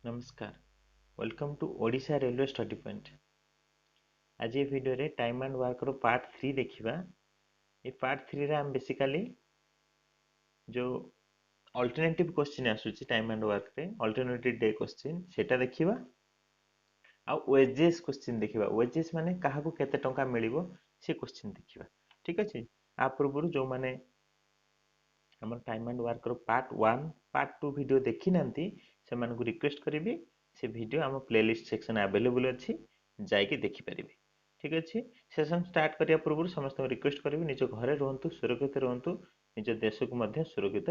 नमस्कार welcome to Odisha railway study point. आज ये वीडियो रे टाइम एंड वर्क रो पार्ट 3 देखिबा। ये पार्ट 3 रे हम बेसिकली जो अल्टरनेटिव क्वेश्चन आसुची टाइम एंड वर्क रे अल्टरनेटिव डे क्वेश्चन सेटा देखिबा। आ वेजेस क्वेश्चन देखिबा। वेजेस माने काहाकू केते टंका मिलिबो से क्वेश्चन देखिबा। ठीक अछि। आ पूर्वरु जो माने हमर टाइम एंड वर्क रो पार्ट 1 पार्ट 2 वीडियो देखि नांती से मानकु रिक्वेस्ट करिवि से वीडियो हम प्लेलिस्ट सेक्शन अवेलेबल अछि जाइके देखि परिबे। ठीक अछि। सेशन स्टार्ट करिया पूर्व समस्त रिक्वेस्ट करिवि निज घरे रहंतु सुरक्षित रहंतु निज देश को मध्य सुरक्षित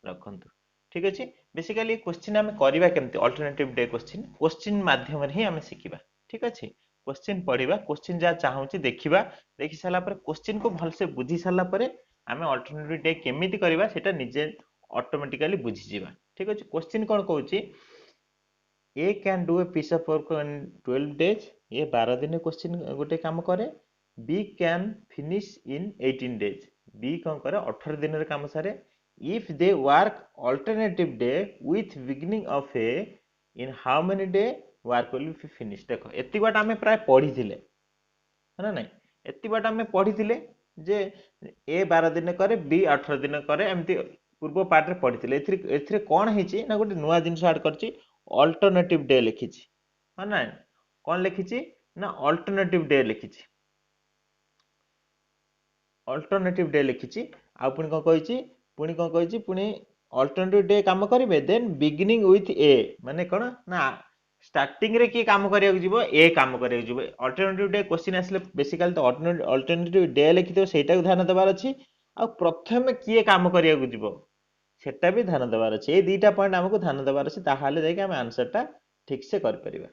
रखंतु। ठीक अछि। बेसिकली क्वेश्चन हम करिबा केमति अल्टरनेटिव डे क्वेश्चन माध्यम रे ही हम सिकिबा। ठीक अछि। क्वेश्चन पढ़िबा क्वेश्चन जा चाहूची देखिबा देखि साला पर क्वेश्चन को भलसे बुझी साला पर आमे अल्टरनेटिव डे केमिति करिबा सेटा निजे ऑटोमेटिकली बुझी जिबा। ठीक अछि। क्वेश्चन कोन कहूची A can do a piece of work in 12 days. ये 12 दिन क्वेश्चन गोटे काम करे। B can finish in 18 days. B कोन करे 18 दिन रे काम सारे। If they work alternative day with beginning of A in how many day work will be finish. देखो एति बात आमे प्राय पढ़ी थिले है ना नहीं। एति बात आमे पढ़ी थिले जे ए 12 दिन करे बी 18 दिन करे एमती पूर्व पार्ट रे पढ़ी थिले। एथिरे कोन हेची ना गोटे नुवा जिंस ऐड करची अल्टरनेटिव डे लिखिची है ना। कोन लिखिची ना अल्टरनेटिव डे लिखिची। अल्टरनेटिव डे लिखिची आ पुनी कोन कहिची पुनी अल्टरनेटिव डे काम करिवे देन बिगिनिंग विथ ए माने कोन ना स्टार्टिंग रे की काम करिया जीवो ए काम करिया जीवो। अल्टरनेटिव डे क्वेश्चन आसले बेसिकली तो अल्टरनेटिव डे लिखितो सेटा को ध्यान देबार अछि आ प्रथमे किए काम करिया जीवो सेटा भी ध्यान देबार अछि। ए दुईटा पॉइंट हमको ध्यान देबार अछि ताहाले जाय कि हम आंसरटा ठीक से कर परिबा।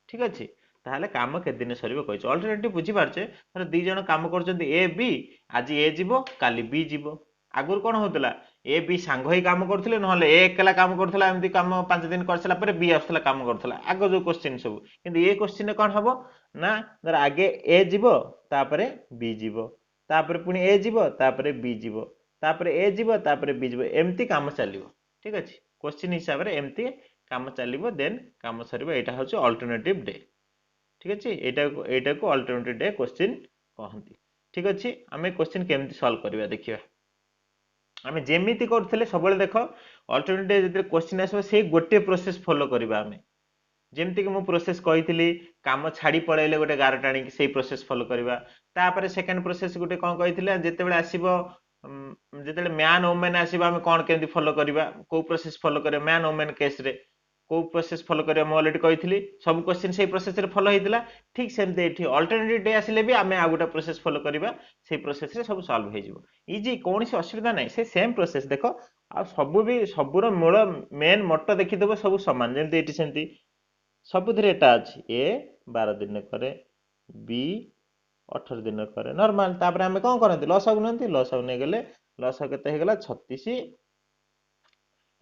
ठीक अछि। ताहाले काम के दिन सरिबो कहिछ अल्टरनेटिव बुझी पारछे। तर दी जण काम करचंती ए बी आज ए जीवो काली बी जीवो। आगुर कोन होतला ए बी सांग होई काम करथिले नहले ए एकला काम करथला एमती काम 5 दिन करसला पर बी आसला काम करथला आगो जो क्वेश्चन सब किंतु ए क्वेश्चन कोन हबो ना धर आगे ए जीवो तापरे बी जीवो तापरे पुनी ए जीवो तापरे बी जीवो तापरे ए जीवो तापरे बी जीवो एमती काम चलिवो। ठीक अछि। क्वेश्चन हिसाब रे एमती काम चलिवो देन काम सरिबो। एटा होचे अल्टरनेटिव डे। ठीक अछि। एटा को अल्टरनेटिव डे क्वेश्चन कहंती। ठीक अछि। आमे क्वेश्चन केमती सॉल्व करिवा देखिबा। आमे जेमिति करथिले सबले देखो अल्टरनेटिव डे जते क्वेश्चन आसो से गोटे प्रोसेस फॉलो करिवा। आमे जेमती कि मु प्रोसेस कहिथिली काम छाडी पळैले गोटे गार टाणी कि सेही प्रोसेस फॉलो करिवा। तापरे सेकंड प्रोसेस गोटे कोन कहिथिले जेते बेले आसीबो जेते मैन वुमेन आसीबो आमे कोन केमती फॉलो करिवा को प्रोसेस फॉलो करिवा मैन वुमेन केस रे को प्रोसेस फॉलो करिवा मु ऑलरेडी कहिथिली सब क्वेश्चन सेही प्रोसेस रे फॉलो हेतिला। ठीक सेमते एठी अल्टरनेटिव डे आसीले भी आमे आ गोटे प्रोसेस फॉलो करिवा सेही प्रोसेस रे सब सॉल्व हे जिवो। इजी कोनसी असुविधा नै से सेम प्रोसेस देखो आ सब भी सबुर मूल मेन मोटो देखि देबो सब समान जेमते एठी सेमती सबुथिरे एटा अछि ए 12 दिन करे बी 18 दिन करे नॉर्मल। तापर आमे कोन करंती लसागु नंती लसागु नै गेले लसागु केते हे गेला 36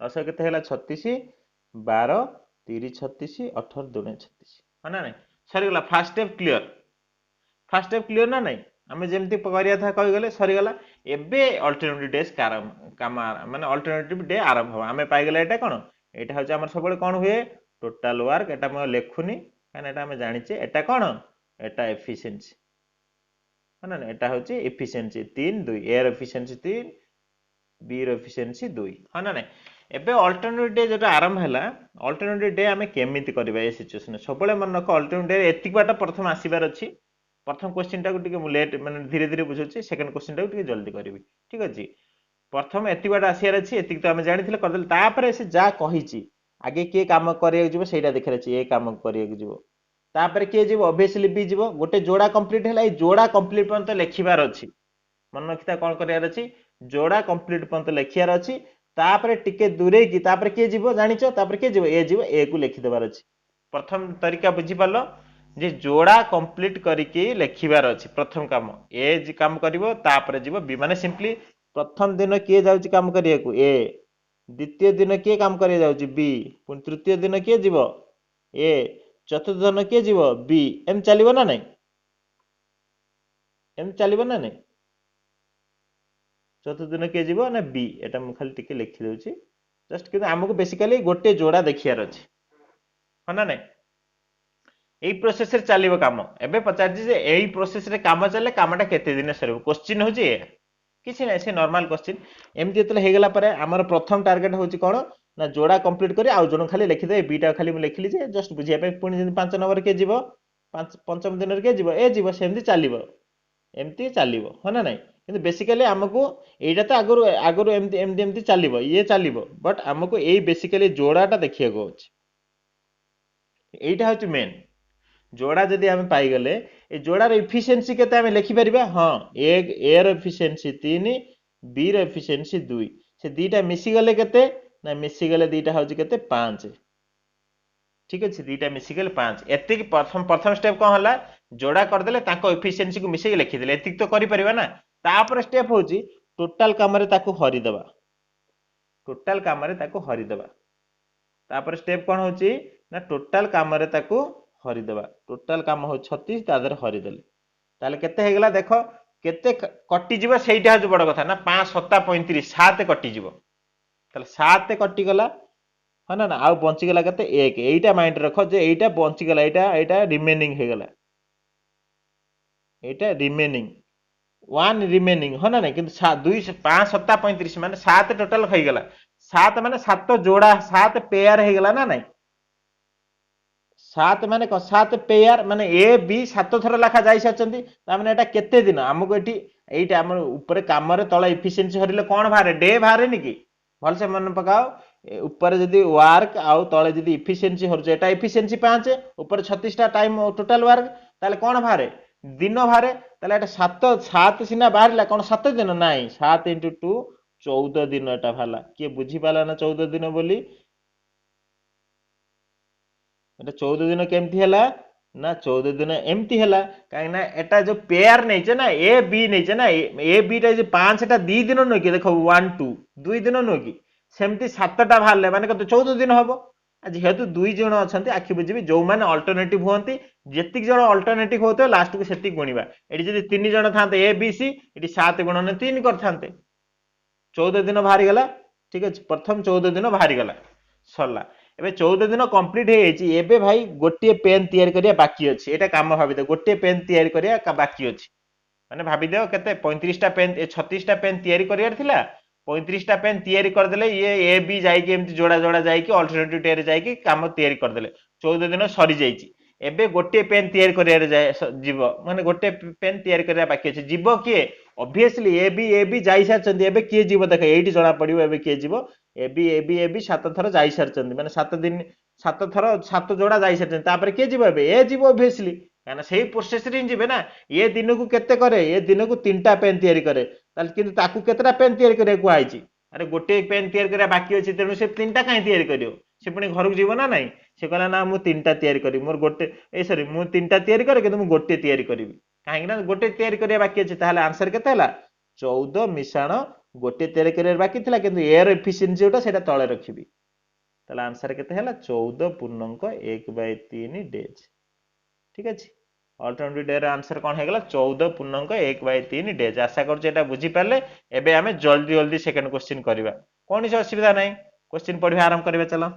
लसागु केते हेला 36 12 30 36 18 2 36 है ना नहीं सरी गला। First step clear. First step clear ना नहीं आमे जेमती करिया था कहि गेले सरी गला। एबे अल्टरनेटिव डेज काम माने अल्टरनेटिव डे आरंभ हो आमे पाइ गेले एटा कोन एटा होचे हमर सबले कोन हुए टोटल वर्क एटा म लेखुनी कान एटा हम जानिचे एटा कोन एटा एफिशिएंसी है ना एटा होचे एफिशिएंसी 3 2 ए र एफिशिएंसी 3 बी र एफिशिएंसी 2 है ना नहीं। एबे अल्टरनेटिव डे जेटा आरंभ हैला अल्टरनेटिव डे आमे केमिति करबा ए सिचुएशन सबले मन रख अल्टरनेटिव डे एतिक बाटा प्रथम आसीबार अछि। प्रथम क्वेश्चन टा को टिके मु लेट माने धीरे धीरे बुझुची सेकंड क्वेश्चन टा को टिके जल्दी करबी। ठीक अछि। प्रथम एति बाटा आसीबार अछि एतिक तो आमे जानिथिले करदेल तापरे से जा कहिची आगे के काम करिया जिवो सेटा देखिरा अछि ए काम करिया जिवो तापरे के जिवो ऑब्वियसली बी जिवो गोटे जोड़ा कंप्लीट हैला ए जोड़ा कंप्लीट पर्यंत लेखिबार अछि मन रखिता कोन करियार अछि जोड़ा कंप्लीट पर्यंत लेखियार अछि। तापरे टिके दूरे की तापरे के जिवो जानिचो तापरे के जिवो ए को लेखि देबार अछि। प्रथम तरीका बुझी पालो जे जोड़ा कंप्लीट करिके लेखिबार अछि प्रथम काम ए जी काम करिवो तापरे जिवो बी माने सिंपली प्रथम दिन के जाउची काम करिया को ए द्वितीय दिन के काम करिया जाउची बी पुन तृतीय दिन के जिवो ए चतुर्थ दिन के जिवो बी एम चलिबो ना नहीं एम चलिबो ना नहीं चतुर्थ दिन के जिवो ना बी एटा मु खाली टिके लिखि देउची जस्ट कि हमको बेसिकली गोटे जोड़ा देखियार अछि। ହଁ ନା ନାଇଁ এই प्रोसेस रे चलिबो काम एबे पचारछि जे एई प्रोसेस रे काम चले कामटा केते दिन सरबो क्वेश्चन होछि ए किछि नै से नॉर्मल क्वेश्चन एमति जतले हे गेला परे हमर प्रथम टारगेट होछि कोन ना जोड़ा कंप्लीट करी आउ जण खाली लिखि दे बीटा खाली मु लिखिली जे जस्ट बुझिया पे पुनी जन 5 नंबर के जीवो 5 पंचम दिन के जीवो ए जीवो सेमति चलिबो एमति चलिबो हो ना नै किंतु बेसिकली हमकु एटा तो आगुरु आगुरु एमति एमति एमति चलिबो ये चलिबो बट हमकु एई बेसिकली जोड़ाटा देखिया को होछि एटा होछि मेन जोड़ा जदि आम पाईगले ए जोड़ार इफिशिएंसी केते आम लिखि परिबा हाँ एक ए र इफिशिएंसी 3 बी र इफिशिएंसी 2 से दीटा मिसी गले केते ना मिसी गले दीटा होछि केते 5 ठीक अछि दीटा मिसी गले 5 एति प्रथम प्रथम स्टेप कोन हला जोड़ा कर देले ताको इफिशिएंसी को मिसी लिखि देले एति तो करि परिबा ना तापर स्टेप होछि टोटल काम रे ताको हरि देबा टोटल काम रे ताको हरि देबा तापर स्टेप कोन होछि ना टोटल काम रे ताको हरि देबा टोटल काम हो 36 तादर हरि देले ताले केते हे गेला देखो केते कटि जीव सेइटा जो बड़ कथा ना 5 7 35 7 कटि जीव ताले 7 कटि गला है ना आउ बंची गला केते 1 एइटा माइंड रखो जे एइटा बंची गला एइटा एइटा रिमेनिंग हे गला एइटा रिमेनिंग 1 रिमेनिंग हो ना नहीं किंतु 2 5 7 35 माने 7 टोटल हे गला 7 माने 7 जोड़ा 7 पेयर हे गला ना नहीं 7 माने को 7 पेयर माने ए बी 7 थर लाखा जाई साचंती ता माने एटा केते दिन हमको एठी एइटा हमर ऊपर काम रे तळे एफिशिएंसी हरिले कोन भारे डे भारे नि की भल से मन पकाओ ऊपर जदी वर्क आउ तळे जदी एफिशिएंसी हरजे एटा एफिशिएंसी 5 ऊपर 36 टा टाइम टोटल वर्क ताले कोन भारे दिन भारे ताले एटा 7 7 सिना बाहरला कोन 7 दिन नाही 7 * 2 14 दिन एटा भाला के बुझी पाला ना 14 दिन बोली एटा 14 दिन केमती हैला ना 14 दिन एमती हैला काहे ना एटा जो पेयर नै छै ना ए बी नै छै ना ए बी टा जे 5 टा 2 दिन न कि देखो 1 2 2 दिन न कि सेमती 7 टा भाले माने कत 14 दिन हबो जेहेतु 2 जण अछंती आखि बुझिबी जो माने अल्टरनेटिव होंती जेतिक जण अल्टरनेटिव होतो लास्ट को सेति गुणीबा एडी जदी 3 जण थांते ए बी सी एडी 7 गुणन 3 करथांते 14 दिन भारी गला ठीक अछि प्रथम 14 दिन भारी गला सरला एबे 14 दिन कंप्लीट हे छि एबे भाई गोटे पेन तयार करिया बाकी अछि एटा काम भाबि दे गोटे पेन तयार करिया का बाकी अछि माने भाबि देओ केते 35 टा पेन 36 टा पेन तयार करियार थिला 35 टा पेन तयार कर देले ये ए बी जाई के एमति जोड़ा जोड़ा जाई के अल्टरनेटिव टेर जाई के काम तयार कर देले 14 दिन सरी जाई छि एबे गोटे पेन तयार करियार जाय जीवो माने गोटे पेन तयार करिया बाकी अछि जीवो के ऑब्वियसली ए बी जाई साचंदी एबे के जीवो देख एठी जणा पडिबो एबे के जीवो ए बी 7 थर जाई सारचंदी माने 7 दिन 7 थर 7 जोड़ा जाई सारचंदी तापर के जीवो एबे ए जीवो ऑब्वियसली काना सेही प्रोसेस रे जीवे ना ये दिन को केते करे ये दिन को 3टा पेन तयारी करे ताल किंतु ताकू केतरा पेन तयारी करे को आइची अरे गोटे पेन तयारी करे बाकी अछि तेनु से 3टा काई तयारी करियो से पुनी घर को जीवो ना नहीं से कहला ना मु 3टा तयारी करी मोर गोटे ए सॉरी मु 3टा तयारी करे किंतु मु गोटे तयारी करिवि काहे ना गोटे तयारी करिया बाकी अछि ताहले आंसर केते हला 14 मिश्रण गोटे तयारी करिया बाकी थिला किंतु एयर एफिशिएंसी उटा सेटा तळे रखिबि ताहले आंसर केते हला 14.1/3 डेज ठीक अछि अल्टरनेटिव डे रा आंसर कोन हे गेला 14.1/3 डेज आशा करछ एटा बुझी पाले एबे हमें जल्दी जल्दी सेकंड क्वेश्चन करबा कोन से असुविधा नै क्वेश्चन पढिबा आरंभ करबा चलो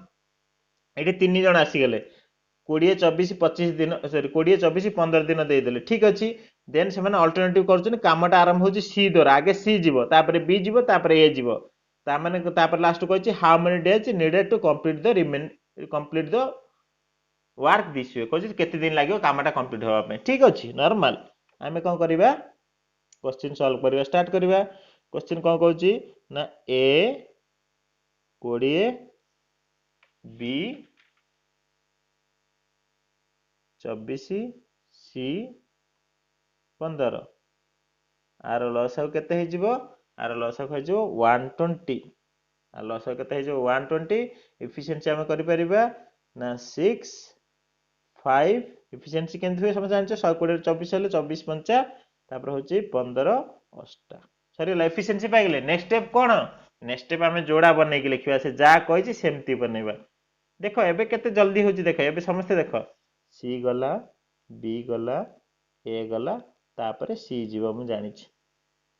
एठी 3 जण आसी गेले 20 24 25 दिन सॉरी 20 24 15 दिन दे देले ठीक अछि देन से माने अल्टरनेटिव करछन कामटा आरंभ होछि सी द्वारा आगे सी जीवो तापर बी जीवो तापर ए जीवो ता माने तापर लास्ट कहछि how many days needed to complete the work this way कहछि केते दिन लागियो कामटा कंप्लीट होबा पे ठीक अछि नॉर्मल हमें कोन करबा क्वेश्चन सॉल्व करबा स्टार्ट करबा क्वेश्चन कोन कहछि ना ए 20 बी 24 सी 15 आर लसाउ केते हे जिवो आर लसाउ हे जो 120 आर लसाउ केते हे जो 120 एफिशिएंसी हम करि परिबा ना 6 5 एफिशिएंसी केन थुए समझ जानछ 120 24 हेले 24 5 तापर होची 15 8 सरी एफिशिएंसी पाइ गेले नेक्स्ट स्टेप कोन नेक्स्ट स्टेप हमें जोड़ा बनै के लिखिबा से जा कहै छी सेमती बनैबा देखो एबे केते जल्दी होची देखो एबे समस्त देखो सी गला बी गला ए गला तापर सी जीवो मु जानि छी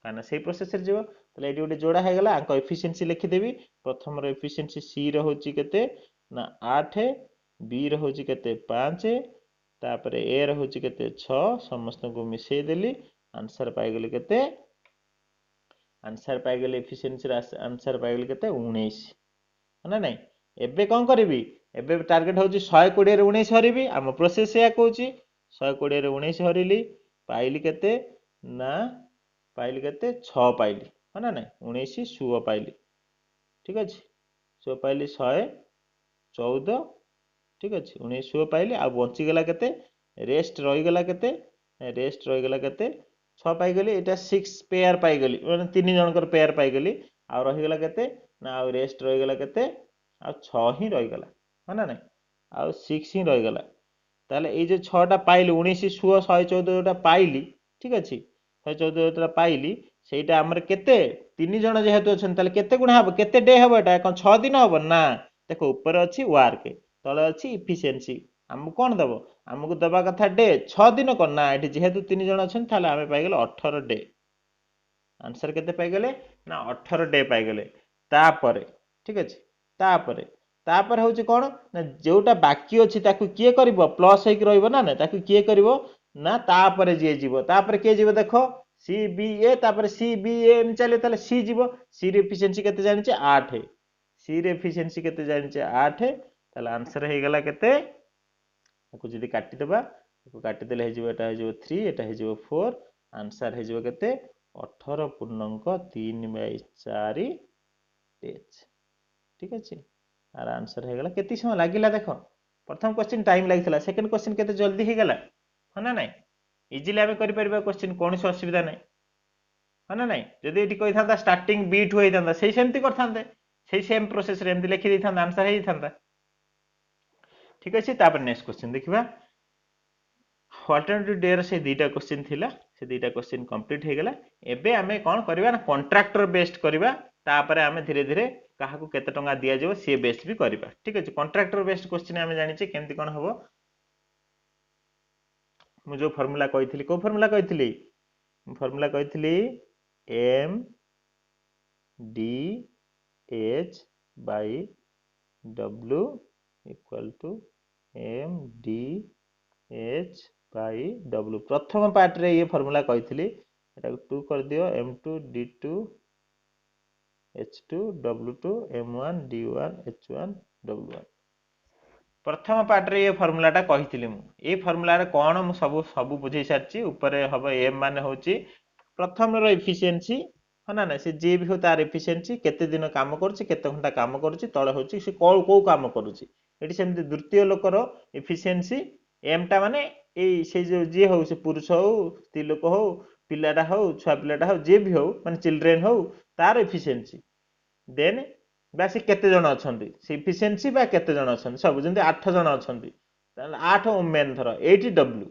काना सेही प्रोसेस रे जीवो तले एडी गोटे जोड़ा हे गला अंक एफिशिएंसी लिखि देबी प्रथम रो एफिशिएंसी सी रो होची केते ना 8 बी रो होची केते 5 तापर ए रो होची केते 6 समस्त को मिसई देली आंसर पाई गेली केते आंसर पाई गेली एफिशिएंसी आंसर पाई गेली केते 19 ना नहीं एबे कौन करी एबे टार्गेट होची 120 रे 19 हरिबी हम प्रोसेस या कहूची 120 रे 19 हरिली पाइली केते ना पाइली केते 6 पाइली है ना नहीं 19 सुओ पाइली ठीक अछि सुओ पाइली 114 ठीक अछि 19 सुओ पाइली आ बंची गेला केते रेस्ट रही गेला केते रेस्ट रही गेला केते 6 पाई गेली एटा 6 पेयर पाई गेली माने तीन जनकर पेयर पाई गेली आ रही गेला केते ना आ रेस्ट रही गेला केते आ 6 ही रही गेला है ना नहीं आ 6 ही रही गेला ताले ए जे 6 टा पाइली 19 सुओ 114 जोटा पाइली ठीक अछि 114 जोटा पाइली सेटा हमर केते तीन जण जेहेतु अछन ताले केते गुणा हबो केते डे हबो एटा कोन 6 दिन हबो ना देखो ऊपर अछि वर्क तले अछि इफिशिएंसी हमको कोन दबो हमको दबा कथा डे 6 दिन कोन ना एठी जेहेतु तीन जण अछन ताले आमे पाइ गेले 18 डे आंसर केते पाइ गेले ना 18 डे पाइ गेले तापरे ठीक अछि तापरे तापर होची कोन ना जोटा बाकी अछि ताकू किए करबो प्लस हेक रहइबो ना ना ताकू किए करबो ना तापर जे जीवो तापर के जीवो देखो सी बी ए तापर सी बी ए एम चले ताले सी जीवो सी रे एफिशिएंसी केते जानि छे 8 सी रे एफिशिएंसी केते जानि छे 8 ताले आंसर हे गेला केते ताकू जदी काटि देबा ताकू काटि देले हे जीवो एटा हे जीवो 3 एटा हे जीवो 4 आंसर हे जीवो केते 18.3/4 पेज ठीक अछि आर आंसर हे गेला केति समय लागिला देखो प्रथम क्वेश्चन टाइम लागितला सेकंड क्वेश्चन केते जल्दी हे गेला हना नाही इजीली आमे करि परबा क्वेश्चन कोनसे असुविधा नाही हना नाही जदी एठी कहि थांदा स्टार्टिंग बीट होई थांदा सेही सेमति करथांदे सेही सेम प्रोसेस रे एमति लिखि दै थांदा आंसर हेई थांदा ठीक अछि तापर नेक्स्ट क्वेश्चन देखिबा अल्टरनेटिव डे रे से दुटा क्वेश्चन थिला से दुटा क्वेश्चन कंप्लीट हे गेला एबे आमे कोन करबा ना कॉन्ट्रैक्टर बेस्ड करबा तापर आमे धीरे धीरे काहा को केते टंगा दिया जेबो से बेस्ड भी करबा ठीक अछि कॉन्ट्रैक्टर बेस्ड क्वेश्चन आमे जानि छे केमति कोन हबो मु जो फार्मूला कहितली को फार्मूला कहितली फार्मूला कहितली m d h by w equal to m d h by w प्रथम पार्ट रे ये फार्मूला कहितली एटा 2 कर दियो m2 d2 h2 w2 m1 d1 h1 w1 प्रथम पार्ट रे ये फार्मूला टा कहितली मु ए फार्मूला रे कोन मु सब बुझै सारची ऊपर हबो m माने होची प्रथम रो एफिशिएंसी हना ना से जे भी हो तार एफिशिएंसी केते दिन काम करछि केते घंटा काम करछि तळे होछि से को काम करूछि एठी सेमति द्वितीय लोकर एफिशिएंसी एम टा माने ए से जो जे हो से पुरुष हो स्त्री लोक हो पिलाटा हो छुआ पिलाटा हो जे भी हो माने चिल्ड्रेन हो तार एफिशिएंसी देन बा से केते जण अछंती से एफिशिएंसी बा केते जण अछंती सब जंती 8 जण अछंती ताले 8 ओमेन धर 80 डब्ल्यू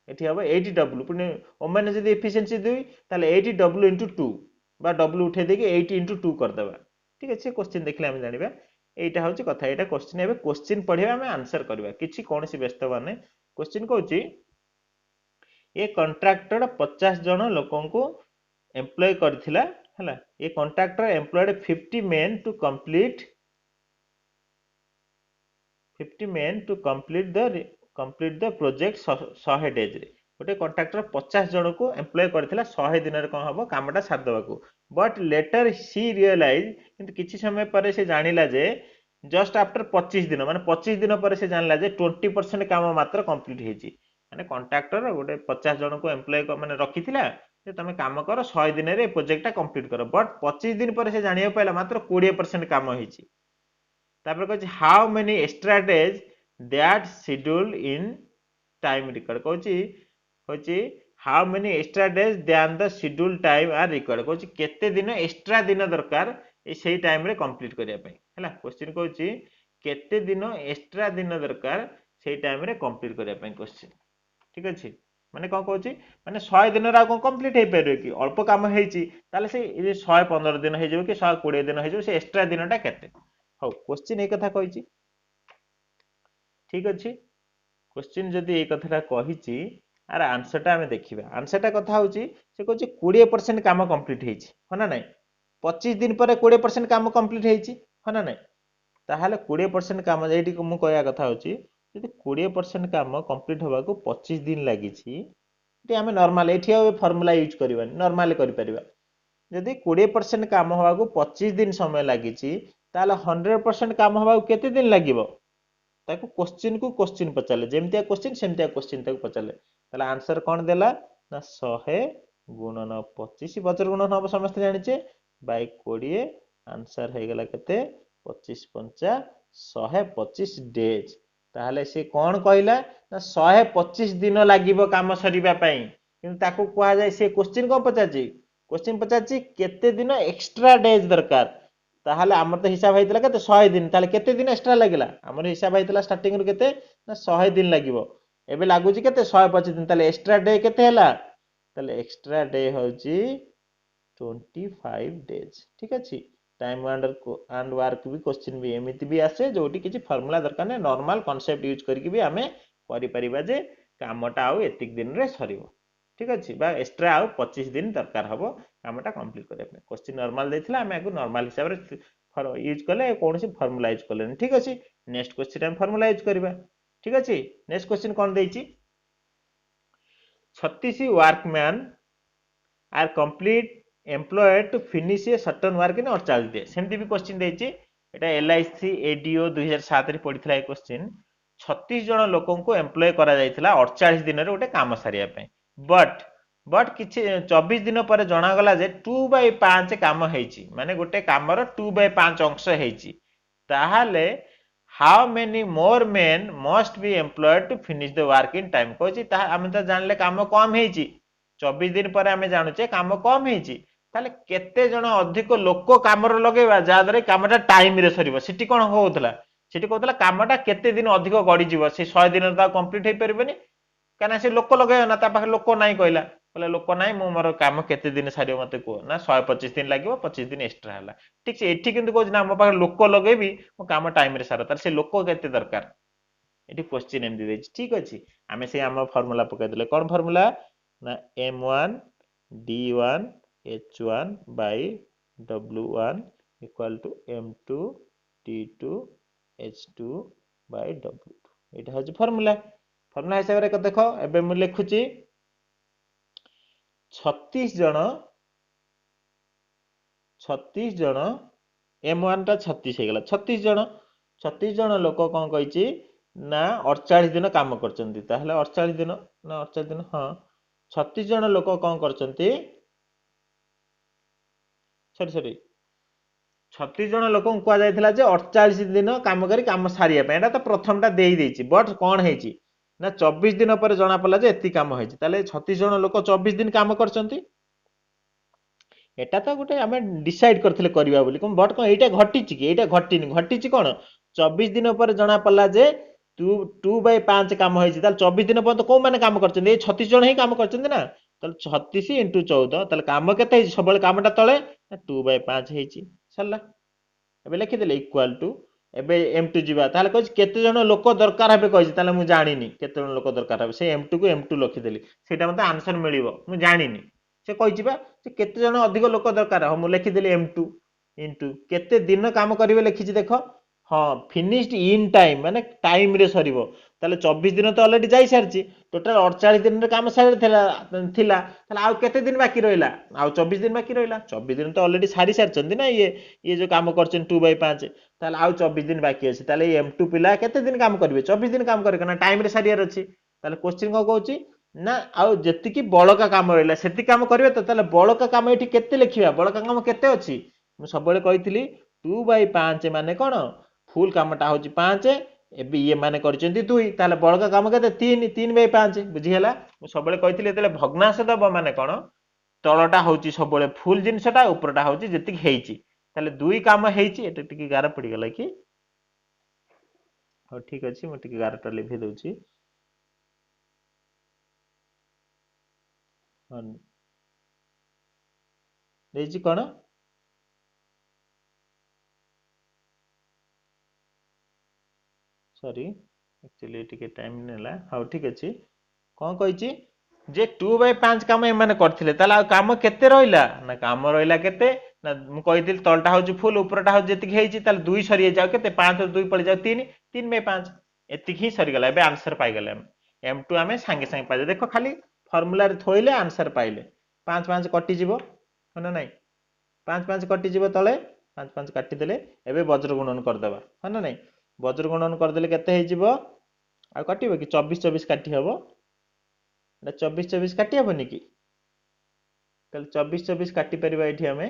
एठी हबो 80 डब्ल्यू पुनी ओमेन जदी एफिशिएंसी 2 ताले 80 डब्ल्यू इनटू 2 बा डब्ल्यू उठे देके 80 इनटू 2 कर देबा ठीक अछि क्वेश्चन देखले हम जानिबा एटा होची कथा एटा क्वेश्चन एबे क्वेश्चन पढिबा हम आंसर करबा किछि कोनसी व्यस्त बाने क्वेश्चन कहूची ए कॉन्ट्रैक्टर 50 जण लोकन को एम्प्लॉय करथिला हला a contractor employed 50 men to complete 50 men to complete the project 100 days रे गोटे कॉन्ट्रैक्टर 50 जण को एम्प्लॉय करथिला 100 दिन रे कोन हबो कामटा साथ देबाकू बट लेटर सी रियलाइज किंतु किछि समय परे से जानिला जे जस्ट आफ्टर 25 दिन माने 25 दिन परे से जानला जे 20% काम मात्र कंप्लीट हेची माने कॉन्ट्रैक्टर गोटे 50 जण को एम्प्लॉय माने रखिथिला जे तमे काम करो 100 दिन रे प्रोजेक्टटा कंप्लीट करो बट 25 दिन परे से जानिया पयला मात्र 20% काम हेची तापर कहछि how many extra days that schedule in time record कहछि how many extra days then the schedule time are required कहछि केते दिन एक्स्ट्रा दिन दरकार ए सेही टाइम रे कंप्लीट करिया पई हला क्वेश्चन कहछि केते दिन एक्स्ट्रा दिन दरकार सेही टाइम रे कंप्लीट करिया पई क्वेश्चन ठीक अछि माने कोन कहछि माने 100 दिन रा कोन कंप्लीट हे परबे कि अल्प काम हेछि ताले से 115 दिन हे जेबो कि 120 दिन हे जेबो से एक्स्ट्रा दिनटा केते हो क्वेश्चन ए कथा कहिछि ठीक अछि क्वेश्चन जदी ए कथाटा कहिछि आर आंसरटा हमें देखिबा आंसरटा कथा होछि से कहछि 20% काम कंप्लीट हेछि हना नै 25 दिन परे 20% काम कंप्लीट हेछि हना नै ताहले 20% काम एठी मु कहया कथा होची यदि 20% काम कंप्लीट होबा को 25 दिन लागि छी एठी हमें नॉर्मल एठी फार्मूला यूज करबानी नॉर्मल करि परिबा यदि 20% काम होबा को 25 दिन समय लागि छी ताहले 100% काम होबा को केते दिन लागिवो ताको क्वेश्चन को क्वेश्चन पचाले जेमतिया क्वेश्चन सेमतिया क्वेश्चन ताको पचाले ताले आंसर कोन देला ना 100 गुणन 25 बजर गुणन हम समस्त जानिचे बाय 20 आंसर हे गेला केते 25 पंचा 125 डेज ताहले से कोन कहला ना 125 दिन लागिवो काम सरीबा पई किंतु ताको कुआ जाय से क्वेश्चन को पचाची क्वेश्चन पचाची केते दिन एक्स्ट्रा डेज दरकार ताहले हमर तो हिसाब हैतला केते 100 दिन ताहले केते दिन एक्स्ट्रा लागिला हमर हिसाब हैतला स्टार्टिंग रु केते ना 100 दिन लागिवो एबे लागुची केते 125 दिन ताहले एक्स्ट्रा डे केते हला ताहले एक्स्ट्रा डे होची 25 डेज ठीक अछि टाइम एंड वर्क भी क्वेश्चन भी एमिति भी आसे जोटी किछि फार्मूला दरकार नै नॉर्मल कांसेप्ट यूज करके भी हमें करि परिबा जे कामटा आउ एतिक दिन रे सरिबो ठीक अछि बा एक्स्ट्रा आउ 25 दिन दरकार हबो कामटा कंप्लीट करे पे क्वेश्चन नॉर्मल देथिला हमें आगु नॉर्मल हिसाब रे यूज कले कोनसी फार्मूला यूज कले ठीक अछि नेक्स्ट क्वेश्चन हम फार्मूला यूज करबा ठीक अछि नेक्स्ट क्वेश्चन कोन देछि 36 workman are complete employed to finish a certain work in 48 day सेमती भी क्वेश्चन देछि एटा एलआईसी एडीओ 2007 रे पढितला ए क्वेश्चन 36 जन लोकन को एम्प्लॉय करा जायतिला 48 दिन रे गोटे काम सारिया पे बट किछि 24 दिन पर जणा गला जे 2/5 काम हेछि माने गोटे कामर 2/5 अंश हेछि ताहाले how many more men must be employed to finish the work in time कहछि ता हम त जानले काम कम हेछि 24 दिन पर हमें जानुचे काम कम हेछि ताले केते जण अधिक लोक कामर लगेबा जा दरे कामटा टाइम रे सरीबो सिटी कोन होउतला सिटी कहतला कामटा केते दिन अधिक गडी जीवो से 100 दिन ता कंप्लीट हे परबेनी काना से लोक लगे ना ता पाखे लोक नाही कहला बोले लोक नाही मो मोर काम केते दिन सारियो मते को ना 125 दिन लागिवो 25 दिन एक्स्ट्रा हला ठीक से एठी किंतु कहछ ना मो पाखे लोक लगेबी मो काम टाइम रे सारा तार से लोक केते दरकार एठी क्वेश्चन एम दी देछि ठीक अछि हमें से हम फार्मूला पकै देले कोन फार्मूला ना m1 d1 h1 by w1 equal to m2 d2 h2 by w2 एटा हज फार्मूला फार्मूला हिसाब रे देखो एबे मु लिखुची 36 जण m1 टा 36 हे गेला 36 जण लोक कोन कहिची ना 48 दिन काम करचंती ताहले 48 दिन ना 48 दिन हां 36 जण लोक कोन करचंती सॉरी 36 जण लोक को जायथिला जे 48 दिन काम करी काम सारिया पे एटा तो प्रथमटा देई देछि बट कोन हेछि ना 24 दिन पर जणा पला जे एति काम हेछि ताले 36 जण लोक 24 दिन काम करचंती एटा तो गोटे हमें डिसाइड करथिले करिवा बोली कोन बट कोन एटा घटिछि कि एटा घटिछि कोन 24 दिन पर जणा पला जे 2/5 काम हेछि ताले 24 दिन पर तो को माने काम करचंती ए 36 जण ही काम करचंती ना ताले 36 * 14 ताले काम केते हेछि सबले कामटा तळे 2/5 हेछि सरला एबे लिखि देले इक्वल टू एबे m2 जिबा ताले कहछि केते जण लोक दरकार हेबे कहछि ताले मु जानिनी केते जण लोक दरकार हेबे से m2 को m2 लिखि देली सेटा मते आंसर मिलिबो मु जानिनी से कहछि बा से केते जण अधिक लोक दरकार हम मु लिखि देली m2 इनटू केते दिन काम करिवे लिखिछि देखो हां फिनिश्ड इन टाइम माने टाइम रे सरीबो ताले 24 दिन तो ऑलरेडी जाई सारछि टोटल 48 दिन रे काम सारि थिला ताले आउ केते दिन बाकी रहिला आउ 24 दिन बाकी रहिला 24 दिन तो ऑलरेडी सारि सारछंती ना ये जो काम करछन 2/5 ताले आउ 24 दिन बाकी अछि ताले m2 पिला केते दिन काम करबे 24 दिन काम करे कना टाइम रे सारियार अछि ताले क्वेश्चन को कहउची ना आउ जति की बळका काम रहिला सेति काम करबे तो ताले बळका काम एठी केते लिखिबा बळका काम केते अछि मु सबले कहितली 2/5 माने कोन फुल कामटा होची 5 एबे ये माने करचंती 2 ताले बळका काम केते 3/5 बुझी हला मु सबले कहितली एतले भग्नांश दबो माने कोन तळटा होची सबले फुल जिंसटा ऊपरटा होची जति हेची ताले 2 काम हेची एटा टिकी गारा पडी गेला की हो ठीक अछि मु टिकी गाराटा लिखि दउची देजी कोन सॉरी एक्चुअली टिके टाइम नेला हाउ ठीक अछि कोन कहिची जे 2/5 काम ए माने करथिले ताला काम केते रहिला ना काम रहिला केते ना मु कही तलटा हूँ फुल उपरटा हूँ जी होती ताल 2 सरी जाओ के 5 2 पड़ जाओ 3 3 बाई 5 एति ही सरीगला ए आंसर पाइगले M2 आम सांगे सांगे पाइले देख खाली फर्मुला थोइले आंसर पाइले 5 5 कटिज ना नाई 5 5 कटिज तले 5 5 काटिदेले एबे वज्र गुणन करदेबा हाँ ना नाई वज्र गुणन करदेले केते हेजिबो आ कटिबो कि 24 24 काटी हबो 24 24 काटी हबनी कि ताले 24 24 काटी परिबा एठी हमें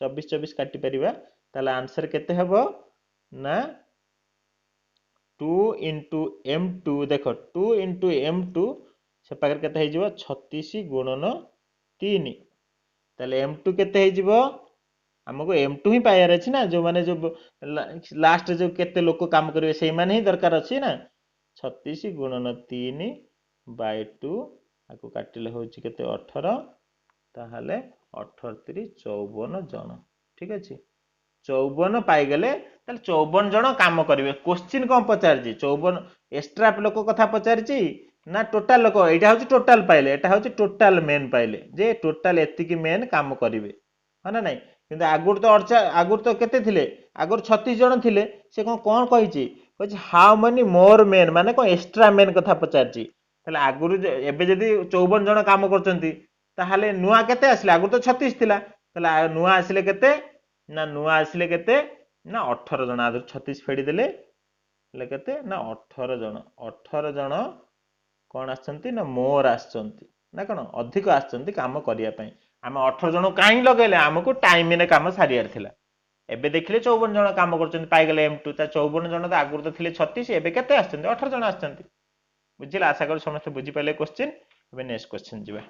24 24 काटी परिबा ताले आंसर केते हबो ना 2 into M2 देखो 2 into M2 से पाकर केते हेजिबो 36 गुणन 3 ताले M2 केते हेजिबो हमको M2 ही पाइबार अछि ना जो माने जो लास्ट जो केते लोक काम करिवे सेही माने ही दरकार अछि ना 36 गुणन 3 बाय 2 आको काटिले होछि केते 18 ताहले 18 3 54 जन ठीक अछि 54 पाइगले ताले 54 जन काम करिवे क्वेश्चन कोन पचारछि 54 एक्स्ट्रा लोक कथा पचारछि ना टोटल लोक एटा होछि टोटल पाइले एटा होछि टोटल मेन पाइले जे टोटल एति की मेन काम करिवे हा ना नाही किंतु आगुर तो केते थिले आगुर 36 जन थिले से कोन कहिछि कहिछि हाउ मेनी मोर मेन माने कोन एक्स्ट्रा मेन कथा पचारछि ताले आगुर एबे जदी 54 जन काम करचंती ताहले नुआ केते आसले आगुर तो 36 थिला ताले नुआ आसले केते ना नुआ आसले केते ना 18 जन आदर 36 फेडी देले केते ना 18 जन कौन आछंती ना मोर आछंती ना कौन अधिक आछंती काम करिया पई आम 18 जन काई लगेले हमको टाइम ने काम सारियार थिला एबे देखिले 54 जन काम करचंती पाई गेले M2 ता 54 जन तो आगुर तो थिले 36 एबे केते आछंती 18 जन आछंती बुझिला आशा कर समस्त बुझी पाले क्वेश्चन एबे नेक्स्ट क्वेश्चन जिबा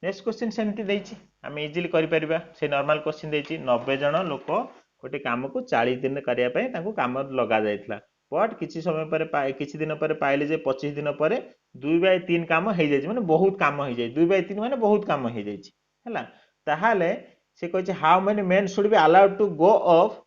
नेक्स्ट क्वेश्चन सेमती देछि हम इजीली करि परिबा से नॉर्मल क्वेश्चन देछि 90 जन लोक गोटे काम को 40 दिन करिया पई ताको काम लगा जायतला बट किछि समय पर किछि दिन पर पाइले जे 25 दिन पर 2/3 काम हो जाय माने बहुत काम हो जाय 2/3 माने बहुत काम हो जाय हला ताहाले से कहै छै how many men should be allowed to go off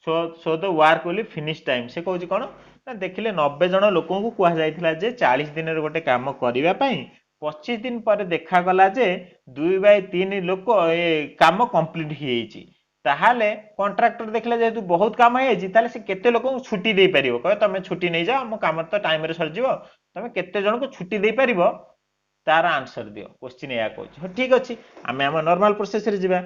so the work will finish time से कहै छै कोन ना देखिले 90 जन लोकन को कुआ जायतला जे 40 दिन रे गोटे काम करिवा पई 25 दिन पर देखा गला जे 2/3 लोक ए काम कंप्लीट ही जायछि ताहाले कॉन्ट्रैक्टर देखले जेतु बहुत काम है जी ताले से केते लोक को छुट्टी दे परिबो कहे तमे छुट्टी नै जाओ मो काम तो टाइम रे सर जिवो तमे केते जन को छुट्टी दे परिबो तार आंसर दियो क्वेश्चन या कहै ठीक अछि हमें हम नॉर्मल प्रोसेस रे जिबा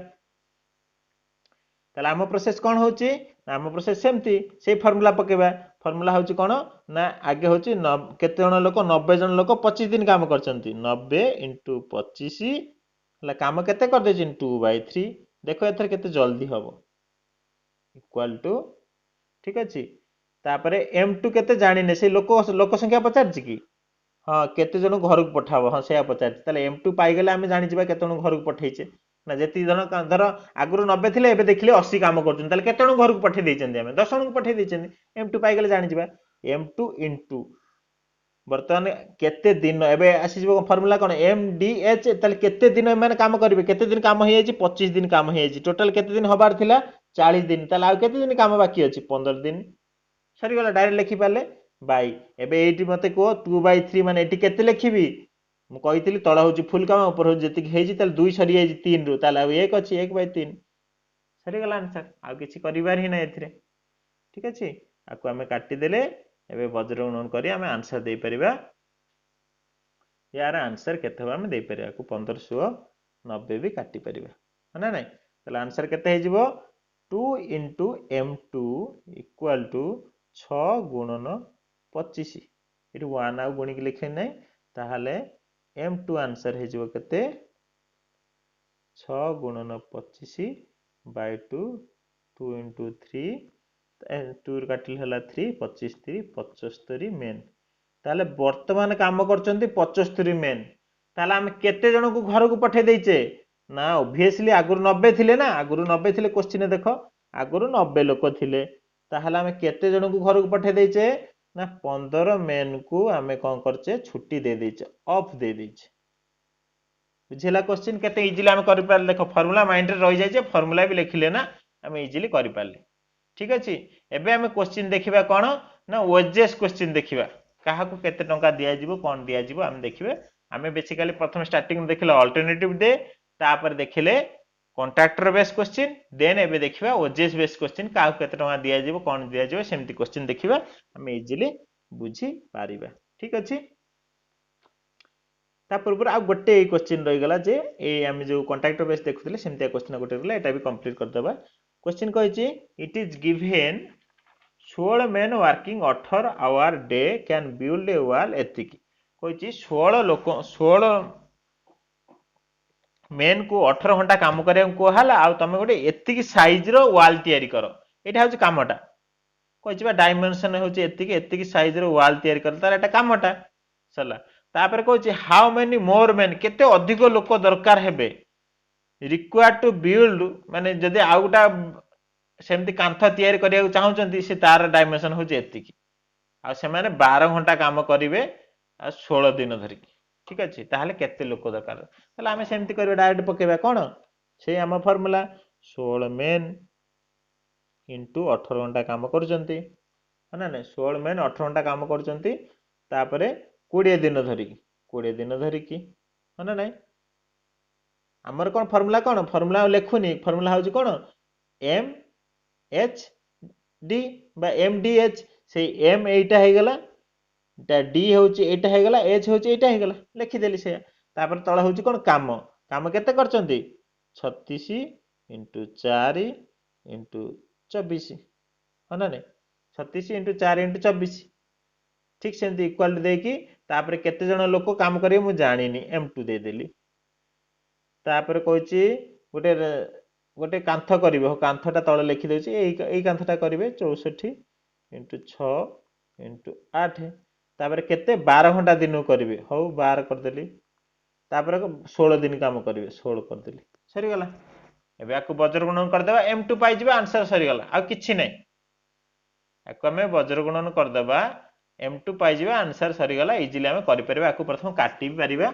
ताले हम प्रोसेस कोन होची हम प्रोसेस सेमती से फार्मूला पकेबा फार्मूला होची कोन ना आगे होची केते जन लोक 90 जन लोक 25 दिन काम करचंती 90 * 25 हला काम केते कर देछिन 2/3 देखो एथर केते जल्दी हबो इक्वल टू ठीक अछि तापरे M2 केते जानिने से लोक संख्या पचार छि कि हां केते जन घर को पठाबो हां सेया पचार ताले M2 पाई गेले हम जानि जिबा केते जन घर को पठैछे ना जेति जन धर आगुरु 90 थिले एबे देखिले 80 काम करछन ताले केते जन घर को पठै दैछन हम 10 जन को पठै दैछन M2 पाई गेले जानि जिबा M2 * वर्तमान केते दिन एबे आसी जिवो फार्मूला कोन MDH ताले केते दिन माने काम करिवे केते दिन काम होय जायछि 25 दिन काम होय जायछि टोटल केते दिन हबार थिला 40 दिन ताले आ केते दिन काम बाकी अछि 15 दिन सरी गला डायरेक्ट लिखि पाले बाई एबे एटी मते को 2/3 माने एटी केते लिखिबी मु कहितली तळ होची फुल काम ऊपर हो जति हेजी ताले 2 सरी हेजी 3 रु ताले 1 अछि 1/3 सरी गला आंसर आ किछि करिवार ही नै एथिरे ठीक अछि आको हमें काटी देले एबे वज्र गुणन करी हमें आंसर दे परिबा यार आंसर केते हम दे परिबा को 1590 भी काटी परिबा ना नै ताले आंसर केते हे जिवो 2 * M2 = 6 गुणन 25 इट 1 आ गुणी के लिखे नै ताहाले M2 आंसर हे जिवो केते 6 गुणन 25 by 2 2 * 3 2 काटिल हला 3 25 3 75 मेन ताले वर्तमान काम करचंती 75 मेन ताले हम केते जन को घर को पठे दैचे ना ऑब्वियसली आगुर 90 थिले ना आगुर 90 थिले क्वेश्चन देखो आगुर 90 लोक थिले ताहले हम केते जन को घर को पठे दैचे ना 15 मेन को हमें कोन करचे छुट्टी दे दैचे ऑफ दे दैचे बुझिला क्वेश्चन केते इजीली हम करि पार देखो फार्मूला माइंड रे रहि जाय जे फार्मूला भी लिखिले ना हम इजीली करि पारले ठीक अछि एबे हम क्वेश्चन देखिबा कोन ना वेजेस क्वेश्चन देखिबा काहा को केते टंका दिया जिवो कोन दिया जिवो हम देखिबे आमे बेसिकली प्रथम स्टार्टिंग देखिले अल्टरनेटिव डे तापर देखिले कॉन्ट्रैक्टर बेस क्वेश्चन देन एबे देखिबा ओजेएस बेस क्वेश्चन का केते टका दिया जिवो कोन दिया जिवो सेमति क्वेश्चन देखिबा हम इजीली बुझी पारिबा ठीक अछि ता पूर्व आ गोटे क्वेश्चन रही गला जे ए हम जो कॉन्ट्रैक्टर बेस देखुतले सेमति क्वेश्चन गोटे रहला एटा भी कंप्लीट कर देबा क्वेश्चन कहै छी it is given 16 men working 18 hour day can build a wall एतिकी कहै 16 लोक 16 मेन को 18 घंटा काम करिया को हला आ तमे गोटे एतिकी साइज रो वॉल तयारी करो एटा होची कामटा कहै डायमेंशन होची एतिकी साइज रो वॉल तयारी कर तार एटा कामटा चला तापर कहै हाउ मेनी मोर मेन केते अधिक लोक दरकार हेबे रिक्वायर्ड टू बिल्ड माने जदि आउटा सेमती कांथ तयारी करिया चाहउचंती से तार डायमेंशन होची एतिकी आ से माने 12 घंटा काम करिवे आ 16 दिन धरि ठीक अछि ताहले केते लोक दरकार ताहले हमें सेमती करबे डायरेक्ट पकेबा कोन से हम फार्मूला 16 मेन इनटू 18 घंटा काम करूचंती ना ना 16 मेन 18 घंटा काम करूचंती तापरे 20 दिन धरि की ना ना हमर कोन फार्मूला लेखुनी फार्मूला होची कोन एम एच डी बा एम डी एच से एम एटा हे गला डी होची एटा हे गला एच होची एटा हे गला लिखि देली से तापर तळ होची कोन काम केते करचंती 36 into 4 into 24 हना ने 36 into 4 into 24 ठीक सेंती इक्वल दे की तापर केते जण लोक काम करिवे मु जानिनी m2 दे देली तापर कहूची गोटे गोटे कांथ करिवे हो कांथटा तळ लिखि देउची एई कांथटा करिवे 64 into 6 into 8 तापर केते 12 घंटा दिन करिवे हो 12 कर देली तापर 16 दिन काम करिवे 16 कर देली सरी गला एबे आकु वज्र गुणन कर देबा m2 पाई जिबा आंसर सरी गला आ किछि नै आकु हमें वज्र गुणन कर देबा m2 पाई जिबा आंसर सरी गला इजीली हमें करि परबा आकु प्रथम काटि भी परिबा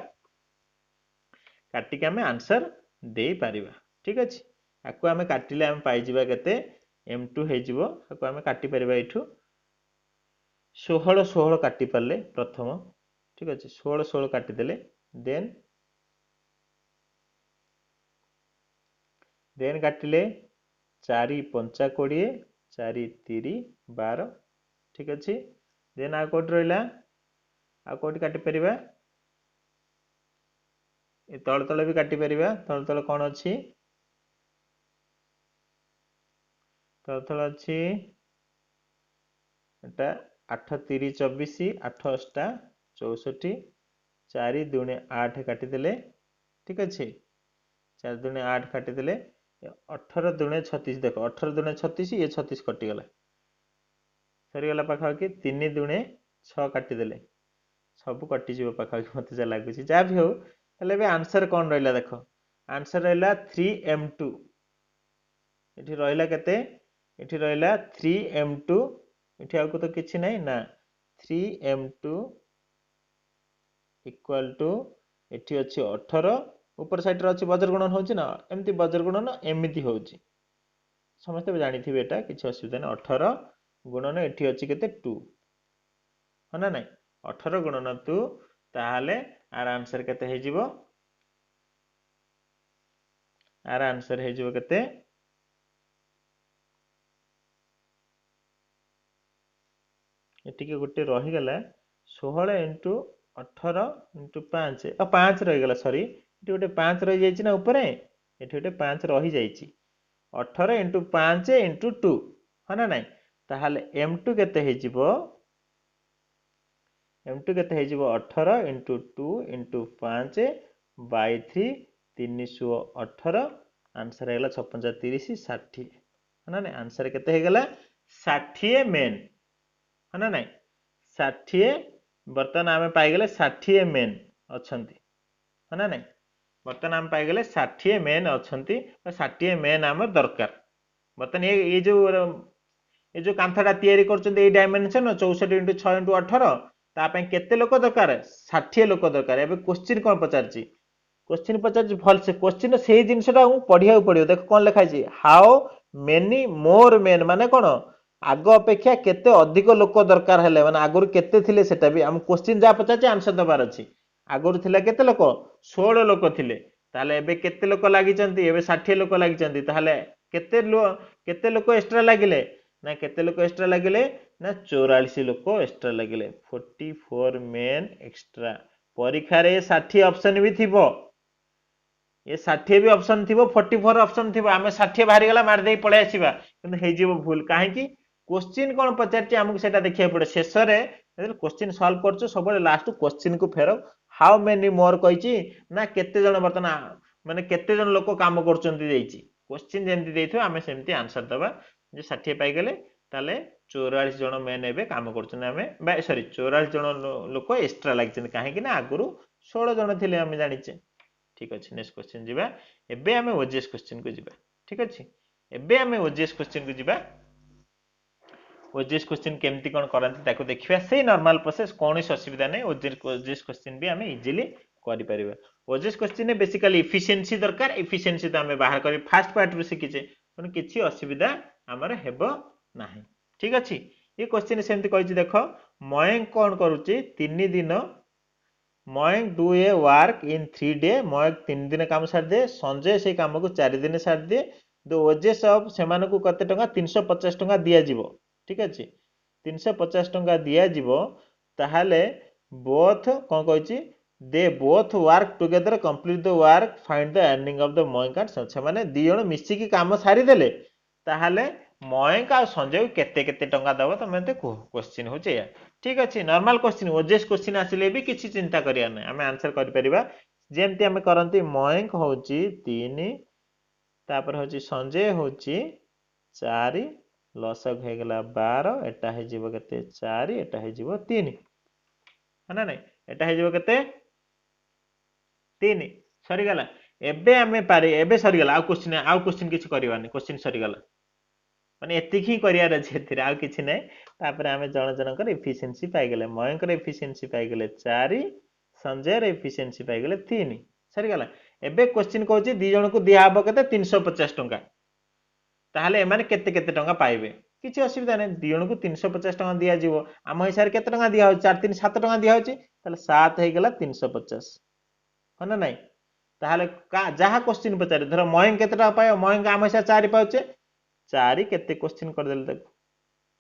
काटि के हमें आंसर दे परिबा ठीक अछि आकु हमें काटिले हम पाई जिबा केते m2 हे जिवो आकु हमें काटि परिबा इठु 16 16 काटि परले प्रथम ठीक अछि 16 16 काटि देले देन काटिले 4 5 20 4 3 12 ठीक अछि देन आ कोट रहला आ कोट काटि परिबा ए तळ तळ भी काटि परिबा तळ तळ कोन अछि तळ तळ अछि एटा 8 3 24 8 8 64 4 2 8 काटि देले ठीक अछि 4 2 8 काटि देले 18 2 36 देखो 18 2 36 ये 36 कटि गला सरी गला पाखा कि 3 2 6 काटि देले सब कटि जीव पाखा कि मते जा लागु छी जा भी हो तले बे आंसर कोन रहला देखो आंसर रहला 3m2 एठी रहला केते एठी रहला 3m2 एठी आकु तो किछि नै ना 3m2 इक्वल टू एठी अछि 18 ऊपर साइड रे अछि वज्र गुणन होछि ना एमति वज्र गुणन एमिति होछि समस्त जानि थिबे एटा किछि असुविधा नै 18 गुणन एठी अछि केते 2 हना नै 18 गुणन 2 ताहाले आर आंसर केते हे जिवो आर आंसर हे जिवो केते एठी के गुटे रहि गेला 16 into 18 into 5 आ 5 रहि गेला सॉरी एठी गोटे 5 रहि जाइछि ना ऊपर एठी गोटे 5 रहि जाइछि 18 into 5 into 2 हना नै ताहाले m2 केते हे जिवो m2 केते हे जिवो 18 into 2 into 5 by 3 318 आंसर हेला 56 30 60 हना नै आंसर केते हे गेला 60 मेन हना नै 60 बर्तन आमे पाई गेले 60 मेन अछंती हना नै बर्तन आम पाई गेले 60 मेन अछंती 60 मेन आम दरकार बर्तन ये जो कांथटा तयारी करछन्ते ए डायमेंशन 64 into 6 into 18 ता पय केते लोक दरकार 60 लोक दरकार एबे क्वेश्चन कोन पचारची क्वेश्चन पचारची भल से क्वेश्चन से जिंसटा पढिया पडियो देख कोन लिखा छि हाउ मेनी मोर मेन माने कोन आग अपेक्षा केते अधिक लोक दरकार हेले माने आगुर केते थिले सेटा भी हम क्वेश्चन जा पचारची आंसर दबार अछि आगुरी थिला केते लोक 16 लोक थिले ताले एबे केते लोक लागिचंती एबे 60 लोक लागिचंती ताले केते लोक एक्स्ट्रा लागिले ना केते लोक एक्स्ट्रा लागिले ना 44 लोक एक्स्ट्रा लागिले 44 मेन एक्स्ट्रा परीक्षा रे 60 ऑप्शन भी थिबो ये 60 भी ऑप्शन थिबो 44 ऑप्शन थिबो आमे 60 बाहरी गला मार देई पळे आसीबा किंतु हे जीवो भूल काहे की क्वेश्चन कोन पचारची हमकु सेटा देखिया पड़े शेष रे क्वेश्चन सॉल्व करछु सब लास्ट क्वेश्चन को फेरो हाउ मेनी मोर कहिची ना केते जण बर्तन माने केते जण लोक काम करचंती देइची क्वेश्चन जेमति देइथो आमे सेमति आंसर दबा जे 60 पाई गेले ताले 44 जण मेन एबे काम करचन आमे सॉरी 44 जण लोक एक्स्ट्रा लागिचन काहे कि ना आगुरु 16 जण थिले आमे जानिचे ठीक अछि नेक्स्ट क्वेश्चन जिबा एबे आमे ओजीएस क्वेश्चन को जिबा ठीक अछि एबे आमे ओजीएस क्वेश्चन को जिबा ओजीएस क्वेश्चन केमती कोन करंती ताको देखिबा से नॉर्मल प्रोसेस कोनोस असुविधा नै ओजीएस क्वेश्चन भी आमे इजीली करि परिबा ओजीएस क्वेश्चन ने बेसिकली एफिशिएंसी दरकार एफिशिएंसी तो आमे बाहर करी फास्ट पार्ट रे सिकिचे कोन किछि असुविधा हमर हेबो नाही ठीक अछि ये क्वेश्चन सेमती कहिछि देखो मयंक कोन करूची 3 दिन Mayank do a work in 3 day Mayank 3 दिन काम सार दे संजय से काम को 4 दिन सार दे द ओजेस ऑफ सेमान को कते टंका 350 टंका दिया जिवो ठीक अछि 350 टंका दिया जिवो ताहाले बोथ कोन कहिछि they both work together complete the work find the earning of the Mayank and Sanjay माने दी जण मिसी की काम सारी देले ताहाले मयंक आ संजय केते केते टंका दबो तमे ते क्वेश्चन हो छै ठीक अछि नॉर्मल क्वेश्चन ओजेस क्वेश्चन आसिले भी किछि चिंता करिया नै हमें आंसर करि परिबा जेमति हमें करंती मयंक होची 3 तापर होची संजय होची 4 लसक हे गेला 12 एटा हे जीवो केते 4 एटा हे जीवो 3 हना नै एटा हे जीवो केते 3 सरी गला एबे हमें पारे एबे सरी गला आ क्वेश्चन किछि करिवानी क्वेश्चन सरी गला माने एतिक ही करियार अछि एथिरे आ किछि नै तापर हमें जण जणकर एफिशिएंसी पाइ गेले मयंकर एफिशिएंसी पाइ गेले 4 संजय रे एफिशिएंसी पाइ गेले 3 सरी गला एबे क्वेश्चन कहउची दी जण को दिया हबो केते 350 टंका ताहाले एमाने केते केते टंका पाइबे किछि असुविधा नै दी जण को 350 टंका दिया जिवो आम हिसाब केते टंका दिया हो 4 3 7 टंका दिया होची ताले 7 हे गेला 350 हना नै ताहाले का जहा क्वेश्चन पचारे धर मयंक केते टंका पायो मयंक आम हिसाब 4 पाउचे 4 केते क्वेश्चन कर देले तक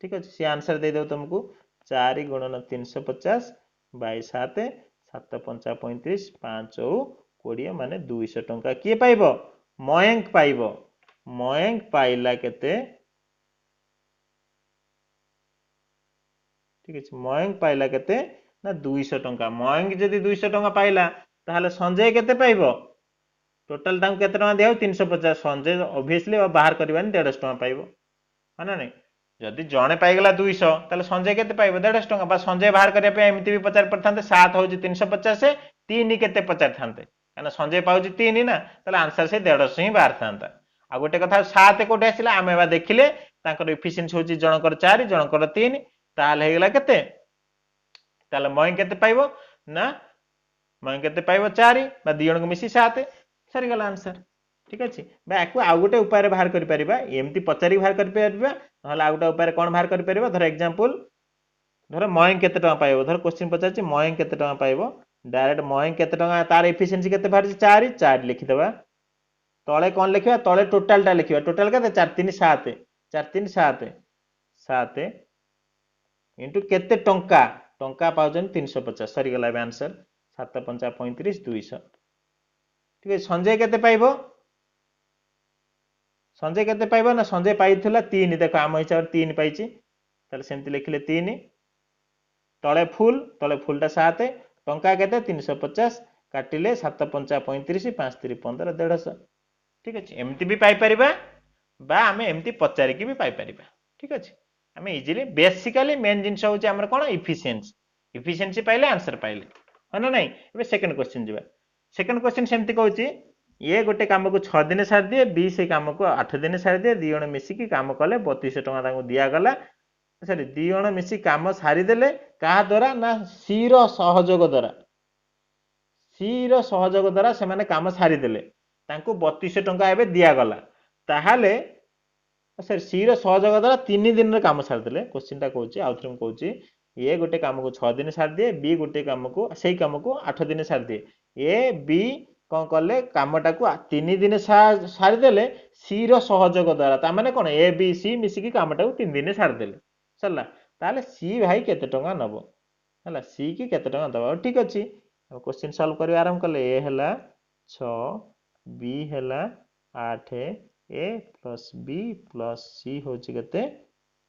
ठीक अछि से आंसर दे देउ तुमको 4 गुणन 350 बाय 7 7 5 35 5 20 माने 200 टंका किए पाइबो मयंक पाइबो मयंक पाइला केते ठीक अछि मयंक पाइला केते ना 200 टंका मयंक जदी 200 टंका पाइला ताहाले संजय केते पाइबो टोटल दाम केते टंका दिया 350 संजय ऑब्वियसली बाहर करबानी 150 टंका पाइबो हाना नै जदी जणे पाइ गेला 200 ताले संजय केते पाइबो 150 टंका बा संजय बाहर करिया पे एमिति भी पचार परथांते 7 होजी 350 से 3 केते पचार थांते काना संजय पाउजी 3 ना ताले आंसर से 150 ही बाहर थांता आ गोटे कथा 7 कोठे आसिला आमे बा देखिले तांकर एफिशिएंसी होजी जनकर 4 जनकर 3 ताले हे गेला केते ताले मयंक केते पाइबो ना मयंक केते पाइबो 4 बा दी जण को मिसी 7 सरी गला आंसर ठीक अछि बा एकु आ गोटे उपाय बाहर करि परिबा एमति पचारी बाहर करि परिबा नहला आ गोटे उपाय कोन बाहर करि परिबा धर एग्जांपल धर मयंक केते टका पाइबो धर क्वेश्चन पचारछि मयंक केते टका पाइबो डायरेक्ट मयंक केते टका तार एफिशिएंसी केते बाहर 4 4 लिखि देबा तळे कोन लिखिबा तळे टोटल टा लिखिबा टोटल केते 4 3 7 4 3 7 7 इनटू केते टंका टंका पाउजन 350 सरी गला बे आंसर 7 5 35 200 ठीक है संजय केते पाइबो संजय केते पाइबो ना संजय पाइथिला 3 देखो आम हिसाब 3 पाइछि ताले सेमति लिखिले 3 तळे फुलटा 7 टंका केते 350 काटिले 7 5 35 5 3 15 150 ठीक अछि एमति भी पाइ परिबा बा हमें एमति पचारि की भी पाइ परिबा ठीक अछि हमें इजीली बेसिकली मेन जिंस होची हमर कोन एफिशिएंसी पाइले आंसर पाइले हना नै एबे सेकंड क्वेश्चन जिबा सेकंड क्वेश्चन सेमति कहउची ये गोटे काम को 6 दिन सार दिए बी से काम को 8 दिन सार दिए दी जण मिसी की काम कले 3200 टका ताको दिया गला सॉरी दी जण मिसी काम सारी देले का द्वारा ना सी रो सहयोग द्वारा से माने काम सारी देले ताको 3200 टका एबे दिया गला ताहाले सर सी रो सहयोग द्वारा 3 दिन रे काम सारी देले क्वेश्चन टा कहउची आउथरम कहउची ए गोटे काम को 6 दिन सारी दिए, बी गोटे काम को सही काम को 8 दिन सारी दिए। ए बी कौन कले कामटा को 3 दिन सारीदेले सी रहयोग द्वारा ताने कौन ए बी सी मिसिकी कामटा को 3 दिन सारीदेले सरला ताले सी भाई केते टंका नब है सी की केते टंका दबा ठीक अच्छे क्वेश्चन सॉल्व कर आरंभ कले ए है 6 बी है 8 ए प्लस बी प्लस सी हूँ के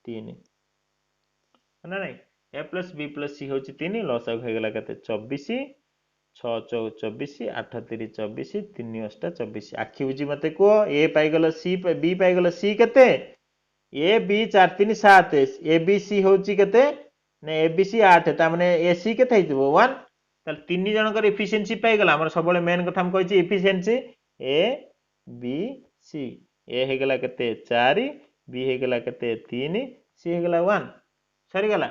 3 ना नहीं ए प्लस बी प्लस सी हूँ 3 लसक होगा के 24 6 चौ 24 8 3 24 3 8 24 आखि बुझी मत कह ए पाइगल सी बी पाइगल सी केते ए बी 4 3 7 ए बी सी हूँ के ए बी सी 8 ताने ए सी के 1 ताल 3 जनकर इफिशिएंसी पाइगला हमर सब मेन कथा हम कहि इफिशिएंसी ए बी सी ए हेगला केते 4 बी हेगला केते 3 सी हेगला 1 सरी गला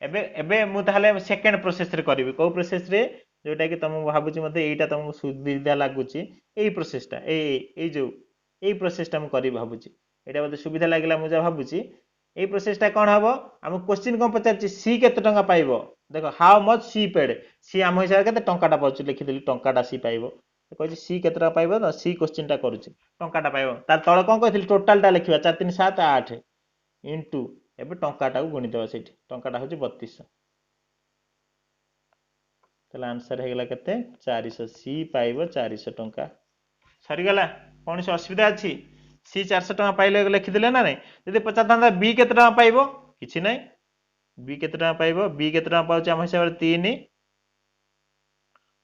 एबे एबे मु ताले सेकंड प्रोसेस रे करबी को प्रोसेस रे जोटा कि तुम भाबुची मते एटा तुमको सुविधा लागुची एई प्रोसेसटा एई जो एई प्रोसेसटा हम करी भाबुची एटा मते सुविधा लागिला मु जा भाबुची एई प्रोसेसटा कोन हबो हम क्वेश्चन कोन पचारची सी केते टंका पाइबो देखो हाउ मच सी पेड सी हम हिसाब केते टंकाटा पाउची लिखि देली टंकाटा सी पाइबो कहछि सी केते टंका पाइबो न सी क्वेश्चन टा करूची टंकाटा पाइबो तार तळे कोन कहथिल टोटलटा लिखिबा 4 3 7 8 इनटू एबे टंकाटा को गुणी देबा सेठी टंकाटा होची 3200 ताले आंसर हेगला केते 400 सी पाइबो 400 टंका सरी गला कोन से असुविधा अछि सी 400 टंका पाइले लिखि देले ना नै जदि पचाता बी केते टंका पाइबो किछि नै बी केते टंका पाइबो बी केते टंका पाउची हम हिसाब 3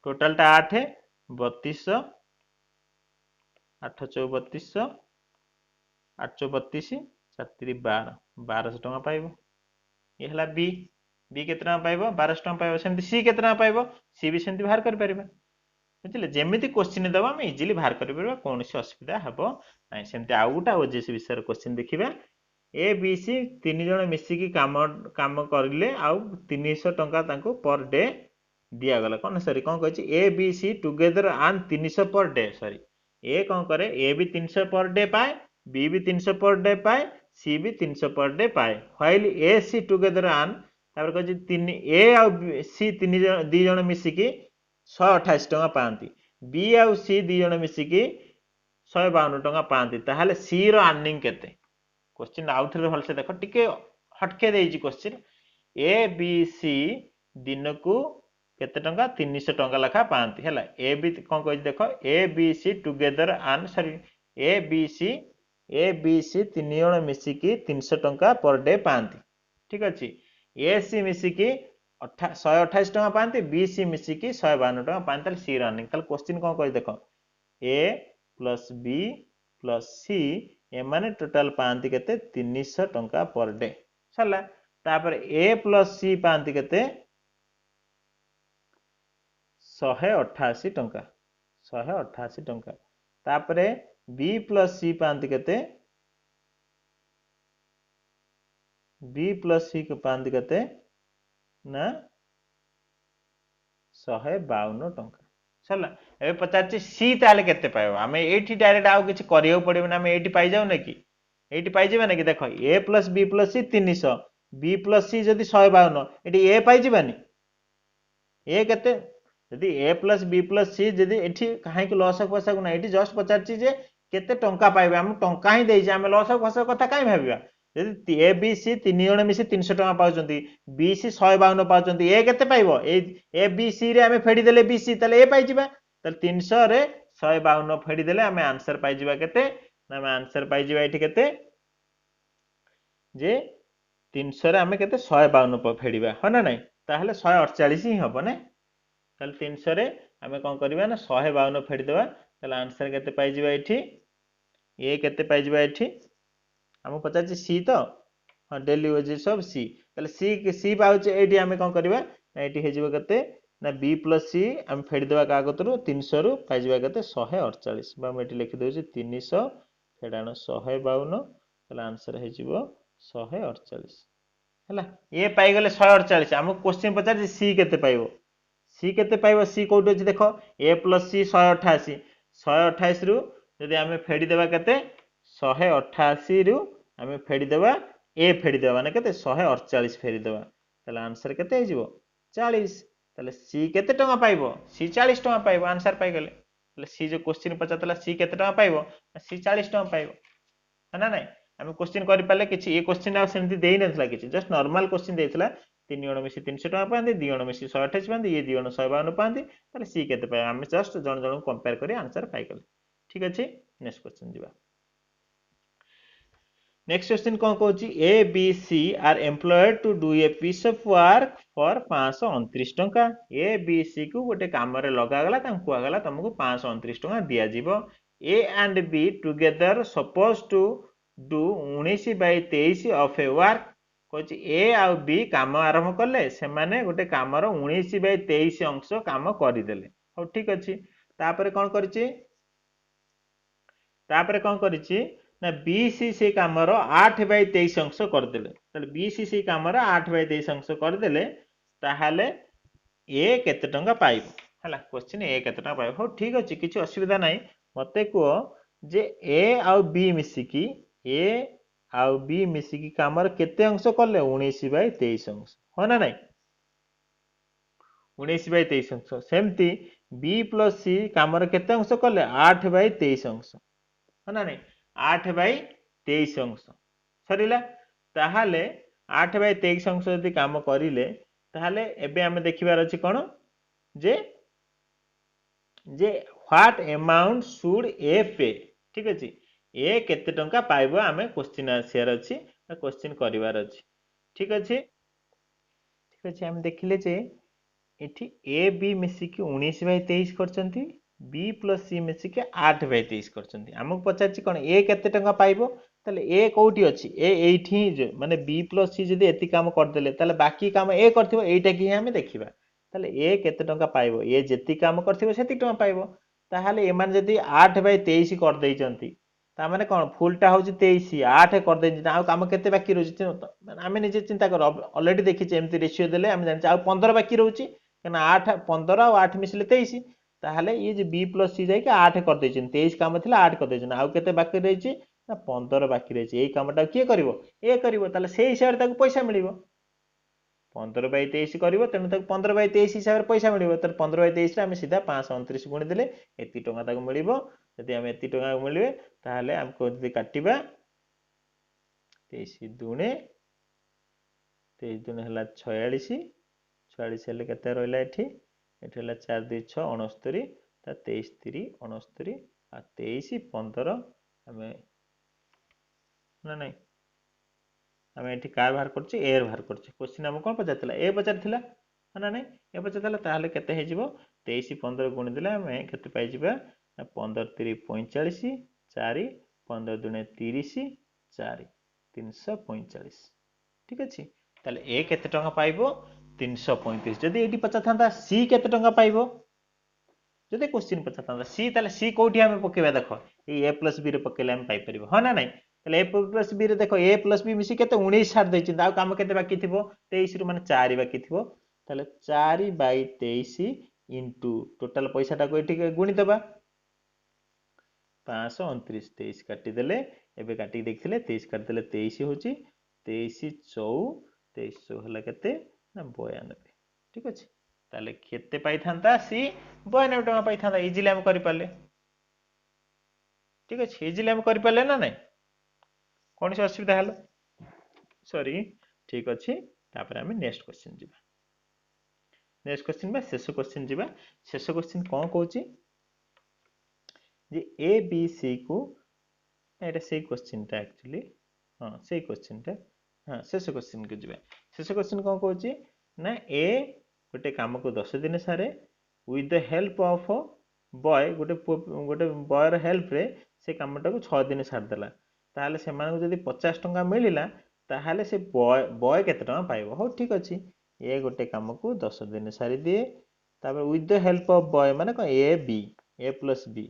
टोटल टा 8 3200 8 4 3200 8 32 4 3 12 1200 टंका पाइबो ये हला बी बी केते टंका पाइबो 1200 टंका पाइबो सेमति सी केते टंका पाइबो सी भी सेमति बाहर कर परिबा बुझिले जेमिति क्वेश्चन दबा हम इजीली बाहर कर परिबा कोनसी असुविधा हबो नै सेमति आउटा ओजेस विषय क्वेश्चन देखिबा ए बी सी 3 जण मिसिकी काम काम करले आउ 300 टंका तांको पर डे दिया गला कोन सॉरी कोन कहछि ए बी सी टुगेदर आन 300 पर डे सॉरी ए कोन करे ए भी 300 पर डे पाए बी भी 300 पर डे पाए सी भी 300 पर डे पाए व्हाइल ए सी टुगेदर आन तापर कहछि 3 ए आ सी 3 जण 2 जण मिसिकी 128 टंका पांती बी आ सी 2 जण मिसिकी 152 टंका पांती ताहाले सी रो अर्निंग केते क्वेश्चन आउथरे भल से देखो टिके हटके देइची क्वेश्चन ए बी सी दिन को केते टंका 300 टंका लखा पांती हैला ए बी कोन कहछि देखो ए बी सी टुगेदर आन सॉरी ए बी सी 3 जण मिसिकी 300 टंका पर डे पांती ठीक अछि ए सी मिसिकी 128 टंका पांती बी सी मिसिकी 152 टंका पांती ताले सी रनिंग ताले क्वेश्चन कोन कहछि देखो ए प्लस बी प्लस सी ए माने टोटल पांती केते 300 टंका पर डे सरला तापर ए प्लस सी पांती केते 188 टंका 188 टंका तापरे बी प्लस सी पांती केते बी प्लस सी के पांती केते ना 152 टंका सरला ए पचाची सी ताले केते पाइबो हमें एठी डायरेक्ट आउ किछि करियो पड़िबो ना हमें एठी पाइ जाउ ना कि एठी पाइ जेबा ना कि देखो ए प्लस बी प्लस सी 300 बी प्लस सी जदी 152 एठी ए पाइ जेबानी ए केते जदि ए प्लस बी प्लस सी जदि एठी काहे कि लॉस ऑफ फसक ना एठी जस्ट पचाची जे केते टंका पाइबा हम टंका ही देइ जे हम लॉस ऑफ फसक कथा काई भाबिबा जदि ए बी सी 3 जण मिसी 300 टंका पाउचंती बी सी 152 पाउचंती ए केते पाइबो ए बी सी रे हमें फेडी देले बी सी तले ए पाइ जिबा तले 300 रे 152 फेडी देले हमें आंसर पाइ जिबा केते ना हमें आंसर पाइ जिबा एठी केते जे 300 रे हमें केते 152 फेडीबा हो ना नै ताहले 148 ही हबो ने ताहले 300 रे हमें कोन करबा ना 152 फेडी देबा ताहले आंसर केते पाइ जिबा एठी ए केते पाइ जिबा एठी हम पचाची सी तो हां डेली वेजेस ऑफ सी ताले सी पाउचे एठी हमें कोन करबा ना एठी हे जिबो केते ना बी प्लस सी हम फेडी देबा का गतरु 300 रु पाइ जिबा केते 148 बा हम एठी लिखि देउची 300 फेडानो 152 ताले आंसर हे जिबो 148 हैला ए पाइ गले 148 हम क्वेश्चन पचाची सी केते पाइबो सी कोट अछि देखो ए प्लस सी 188 128 रु यदि हमें फेडी देबा केते 188 रु हमें फेडी देबा ए फेडी देबा माने केते 148 फेडी देबा ताले आंसर केते हे जिवो 40 ताले सी केते टका पाइबो सी 40 टका पाइबो आंसर पाइ गेले ताले सी जो क्वेश्चन पचातला सी केते टका पाइबो सी 40 टका पाइबो है ना नहीं आम क्वेश्चन कर पारे किसी ये क्वेश्चन आ सेमती देई नथला किछि जस्ट नॉर्मल क्वेश्चन देइतला 3 जण मिसी 300 टका पांदी 2 जण मिसी 128 पांदी ये 2 जण 152 पांदी ताले सी केते पाइ आम जस्ट जण जण कंपेयर करी आंसर पाइ गेले ठीक अछि नेक्स्ट क्वेश्चन जिबा नेक्स्ट क्वेश्चन कौन कहूँ A B C are employed to do a piece of work for 529 टंका ए बी सी को गोटे काम रे लगागला कहगला तुमको 529 टंका दिया जीवो A and B together suppose to do 19/23 of a work कहूँ ए आउ बी काम आरंभ कले से माने गोटे कामर 19/23 अंश काम करदेले हो ठीक अच्छी तापर कौन करिछि तापर कौन करिछि ना बीसी से कामर 8/23 अंश करदेले ताले बीसी से कामर 8/23 अंश करदेले ताहाले ए केते टंका पाइबो हला क्वेश्चन ए केते टंका पाइबो हो ठीक अछि किछि असुविधा नाही मते को जे ए आउ बी मिसिकी ए आउ बी मिसिकी कामर केते अंश करले 19/23 अंश हो ना नाही 19/23 अंश सेमती बी प्लस सी कामर केते अंश करले 8/23 अंश हो ना नहीं 8/23 अंश सरीला ताहाले 8/23 अंश यदि काम करिले ताहाले एबे हमें देखिबार अछि कोन जे जे व्हाट अमाउंट शुड ए पे ठीक अछि ए केते टंका पाइबो हमें क्वेश्चन आंसर अछि क्वेश्चन करिवार अछि ठीक अछि हम देखिले जे एठी ए बी मिसिकी 19/23 करचंती बी प्लस सी मिसिकी 8/23 करचंती हमको पचारछि कोन ए केते टंका पाइबो ताले ए कोठी अछि ए एठी माने बी प्लस सी जदी एति काम कर देले ताले बाकी काम ए करथिबो एटा की हमें देखिबा ताले ए केते टंका पाइबो ए जेति काम करथिबो सेति टंका पाइबो ताहाले एमान जदी 8/23 कर दैचंती ता माने कोन फुलटा होची 23 8 कर दैछि आ काम केते बाकी रहउछि हमें निजे चिंता कर ऑलरेडी देखिछे एमती रेशियो देले हम जानि आ 15 बाकी रहउछि कना 8 15 और 8 मिसले 23 ताहाले ये जे बी प्लस सी जाई के 8 कर दैछन 23 काम थिला 8 कर दैछन आ केते बाकी रहिछि ना 15 बाकी रहिछि एई कामटा के करिवो ए करिवो ताले सेई हिसाब रे ताको पैसा मिलिवो 15/23 करिवो तेनु ताको 15/23 हिसाब रे पैसा मिलिवो तर 15/23 रे हम सीधा 529 गुणी देले एति टका ताको मिलिवो यदि हम एति टका मिलिवे ताहाले हमको यदि काटिबा 23 दुणे 23 दुणे हला 46 46 हेले केते रहला एठी एठी हला 4 2 6 69 ता 23 3 69 आ 23 15 हमें ना नहीं हमें एठी कार बाहर करछि एर बाहर करछि क्वेश्चन हम कोन पचारथिला ए पचारथिला ना नहीं ए पचारथिला ताहाले केते हे जिवो 23 15 गुणी देले हमें केते पाइ जिबा 15 3 45 4 15 दुणे 30 4 345 ठीक अछि ताले ए केते टका पाइबो 335 जदी एठी पचारथांता सी केते टका पाइबो जदी क्वेश्चन पचारथांता सी ताले सी कोठी हमें पकेबा देखो ए a + b रे पकेले हम पाइ परिबो हो ना नहीं ताले a + b रे देखो a + b मिसी केते 19 छाड़ दैछि आ काम केते बाकी थिबो 23 रु माने 4 बाकी थिबो ताले 4/23 इनटू टोटल पैसाटा को एठी गुणी देबा 529 23 काटी देले एबे काटी देखिले 23 काटी देले 23 होची 23 4 23 होला केते ना 92 ठीक अछि ताले केते पाइ थांता सी 92 टका पाइ थांता इजीली हम करि पाले ठीक अछि इजीली हम करि पाले ना नहीं कोन से असुविधा हलो सॉरी ठीक अछि तापर हम नेक्स्ट क्वेश्चन जिबा नेक्स्ट क्वेश्चन बा शेष क्वेश्चन जिबा शेष क्वेश्चन कोन कहूची जे ए बी सी को एटा से क्वेश्चन ता एक्चुअली हां से क्वेश्चन ता हां शेष क्वेश्चन को जिबा शेष क्वेश्चन कोन कहूची ना ए गोटे काम को 10 दिन सारे with the help of boy गोटे बॉयर हेल्प रे से कामटा को 6 दिन सार देला ताहाले से माने जदी 50 टका मिलिला ताहाले से बॉय केते टका पाइबो हो ठीक अछि ए गोटे काम को 10 दिन सारी दिए तापर with the help of boy माने को ए बी a + b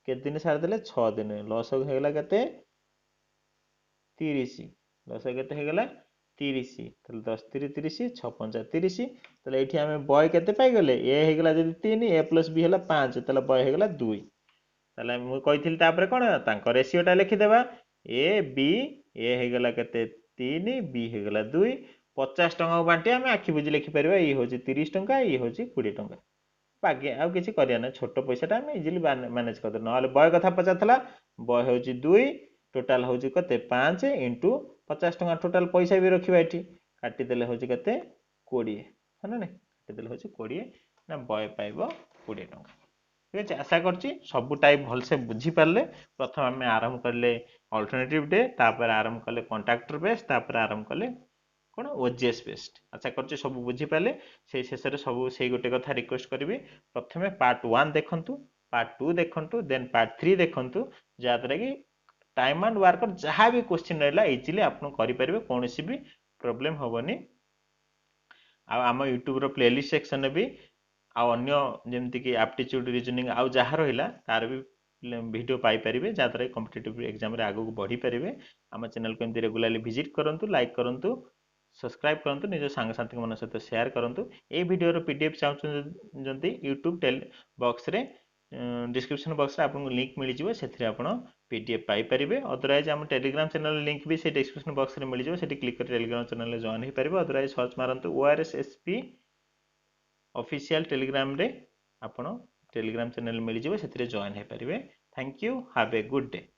के दिन सार देले 6 दिन लॉस हो गेला केते 30 लॉस केते हे गेला 30 तले 10 3 30 6 5 30 तले एठी हमें बॉय केते पाइ गेले ए हे गेला जदी 3 a + b हला 5 तले बॉय हे गेला 2 तले मु कहिथिल तापर कोन तांको रेशियोटा लिखि देबा a b a हे गेला केते 3 b हे गेला 2 50 टंका बांटी आम आखि बुझी लिखिपर ये हूँ 30 टंका ये हूँ 20 टंका बाकी आउ किसी करिया छोट पैसाटा आम इजिली मैनेज करदे ना बय कथा पचार बय हूँ 2 टोटाल हूँ कते 5 इंटू 50 टंका टोटाल पैसा भी रखा ये काटिदेले हूँ कते 20 है ना काटिदेले हूँ 20 ना बय पाइब 20 टंका ठीक अच्छे आशा करছি सब टाइप भलसे बुझीपारे प्रथम आम आरंभ कले अल्टरनेटिव डे तापर आरंभ कले कंट्राक्टर बेस तापर आरंभ कले कौन ओजीएस बेस्ड आशा करছি सब बुझीपारे से शेष में सब से गोटे कथा रिक्वेस्ट करी प्रथम पार्ट 1 देखु पार्ट 2 देखु देन पार्ट 3 देखु जहाँद्वारा कि टाइम एंड वर्कर जहाँ भी क्वेश्चन रहा इजिली आप करेंगे कौन भी प्रोब्लेम हेनी आम यूट्यूब प्लेलिस्ट सेक्शन भी अन्य जमती कि एप्टीट्यूड रीजनिंग आउ जहाँ रहा तार भी वीडियो पाइपर जहाँद्वारा कॉम्पिटिटिव एग्जाम आगे बढ़ी पारे आम चैनल को एमती रेगुलाली विजिट करूँ लाइक करूँ सब्सक्राइब करूँ निज सांगसाथी मन सहित शेयर करूँ ये वीडियो पीडीएफ चाहते यूट्यूब बॉक्स रे डिस्क्रिप्शन बॉक्स रे आपको लिंक मिल जाए से आप पीडीएफ पाइपर अदरवाइज आम टेलीग्राम चैनल लिंक भी से डिस्क्रिप्शन बॉक्स रे मिल जाए से क्लिक कर टेलीग्राम चैनल जॉइन हो पारे अदरवाइज सर्च मारतु ORSSP ऑफिशियल टेलीग्राम रे आपण टेलीग्राम चैनल मिल जाए से जॉइन हो पारे thank you have a good day.